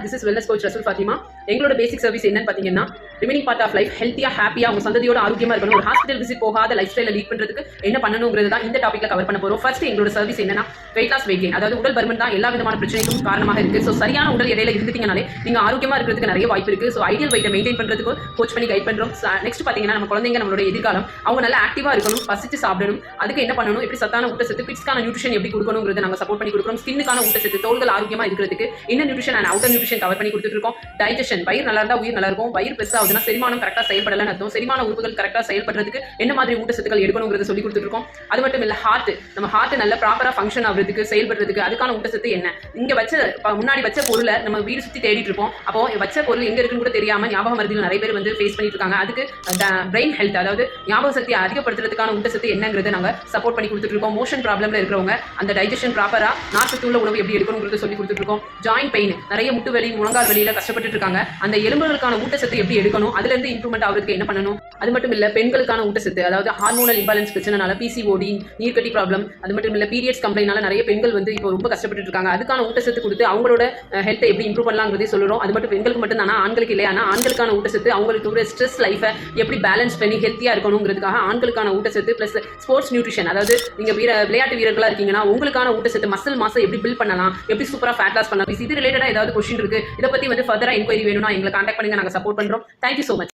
This is wellness coach ரசூல் ஃபாத்திமா. எங்களோட பேசிக் service என்னன்னு பார்த்தீங்கன்னா, ரிமைனிங் பார்ட் ஆஃப் லைஃப் ஹெல்த்தியாக ஹாப்பியாக உங்க சந்ததியோட ஆரோக்கியமாக இருக்கணும். ஒரு ஹாஸ்பிட்டல் விசிட் போகாத லைஃப் ஸ்டைலை லீட் பண்ணுறதுக்கு என்ன பண்ணணுங்கிறது தான் இந்த டாப்பிக்ல கவர் பண்ண போகிறோம். ஃபர்ஸ்ட் எங்களோட சர்வீஸ் என்னன்னா வெயிட் லாஸ் வெயிட் கெயின், அதாவது உடல் பருமன் தான் எல்லா விதமான பிரச்சனைக்கும் காரணமாக இருக்கு. ஸோ சரியான உடல் எடையில இருந்துட்டீங்கனாலே நீங்க ஆரோக்கியமாக இருக்கிறதுக்கு நிறைய வாய்ப்பு இருக்கு. ஸோ ஐடியல் வெயிட்டை மெயின்டைன் பண்ணுறதுக்கு கோச் பண்ணி கைட் பண்ணுறோம். நெக்ஸ்ட் பார்த்தீங்கன்னா நம்ம குழந்தைங்க நம்மளோட எதிர்காலம் அவங்க நல்லா ஆக்டிவாக இருக்கணும், பசிச்சு சாப்பிடணும். அதுக்கு என்ன பண்ணணும், எப்படி சத்தான ஊட்டச்சத்து, கிட்ஸ்க்கான நியூட்ரிஷன் எப்படி கொடுக்கணுங்கிறத நாங்கள் சப்போர்ட் பண்ணி கொடுக்குறோம். ஸ்கின்னுக்கான ஊட்டச்சத்து, தோள்கள் ஆரோக்கியமாக இருக்கிறதுக்கு inner nutrition and outer nutrition cover பண்ணி கொடுத்துட்டு இருக்கோம். டைஜஷன், வயிறு நல்லா இருந்தா உயிர் நல்லா இருக்கும். வயிறு பெருசா ஆகுதுன்னா செரிமானம் கரெக்டாக செயல்படலன்னு அர்த்தம். செரிமான உறுப்புகள் கரெக்டாக செயல்படுறதுக்கு என்ன மாதிரி ஊட்டச்சத்துக்கள் எடுக்கணுங்கிறத சொல்லி கொடுத்துட்டு இருக்கோம். அது மட்டும் இல்ல நம்ம ஹார்ட் நல்ல ப்ராப்பரா ஃபங்க்ஷன் ஆகுறதுக்கு, செயல்படுறதுக்கு அதுக்கான ஊட்டச்சத்து என்ன, இங்க முன்னாடி வச்ச பொருளை நம்ம வீடு சுத்தி தேடிட்டு இருப்போம். அப்போ வச்ச பொருள் எங்க இருக்குன்னு கூட தெரியாம ஞாபக மருதியில் நிறைய பேர் வந்து ஃபேஸ் பண்ணிட்டு இருக்காங்க. அதுக்கு பிரெயின் ஹெல்த், அதாவது ஞாபக சக்தியை அதிகப்படுத்துறதுக்கான ஊட்டச்சத்து என்னங்கிறத நாங்க சப்போர்ட் பண்ணி கொடுத்துட்டு இருக்கோம். மோஷன் ப்ராப்ளம்ல இருக்கிறவங்க அந்த டைஜஷன் ப்ராப்பரா நார்ச்சத்துள்ள உணவு எப்படி எடுக்கணுங்கிறத சொல்லி கொடுத்துட்டு இருக்கோம். ஜாயிண்ட் பெயின், நிறைய முட்டு வலி, முழங்கால் வலியில கஷ்டப்பட்டு இருக்காங்க. அந்த எலும்புகளுக்கான ஊட்டச்சத்து எப்படி எடுக்கணும், அதுல இருந்து இம்ப்ரூவ்மெண்ட் ஆகிறதுக்கு என்ன பண்ணணும். அது மட்டும் இல்ல பெண்களுக்கான ஊட்டச்சத்து, அதாவது ஹார்மோனல் இம்பாலன்ஸ் பிரச்சனைனால பிசிஓடி, நீர்க்கட்டி ப்ராப்ளம், அது மட்டும் இல்ல பீரியட்ஸ் கம்ப்ளைண்ட்னால நிறைய பெண்கள் வந்து இப்போ ரொம்ப கஷ்டப்பட்டு இருக்காங்க. அதுக்கான ஊட்டச்சத்து கொடுத்து அவங்களோட ஹெல்த்தை எப்படி இம்ப்ரூவ் பண்ணலாங்கிறதே சொல்லுறோம். அது மட்டும் பெண்களுக்கு மட்டும் தானா, ஆண்களுக்கு இல்லையா, ஆண்களுக்கான ஊட்டச்சத்து அவங்களுக்கு ஒரு ஸ்ட்ரெஸ் லைஃபை எப்படி பேலன்ஸ் பண்ணி ஹெல்த்தியா இருக்கணுங்கிறதுக்காக ஆண்களுக்கான ஊட்டச்சத்து பிளஸ் ஸ்போர்ட்ஸ் நியூட்ரிஷன், அதாவது நீங்க விளையாட்டு வீரர்களா இருக்கீங்கன்னா உங்களுக்கான ஊட்டச்சத்து, மசில் மாசம் எப்படி பில்ட் பண்ணலாம், எப்படி சூப்பரா ஃபேட் லாஸ் பண்ணலாம், இது ரிலேட்டடா ஏதாவது கொஸ்டின் இருக்கு, இதை பத்தி வந்து ஃபர்தரா என்கொயரி வேணும்னா எங்களை கான்டாக்ட் பண்ணுங்க, நாங்க சப்போர்ட் பண்றோம். Thank you so much.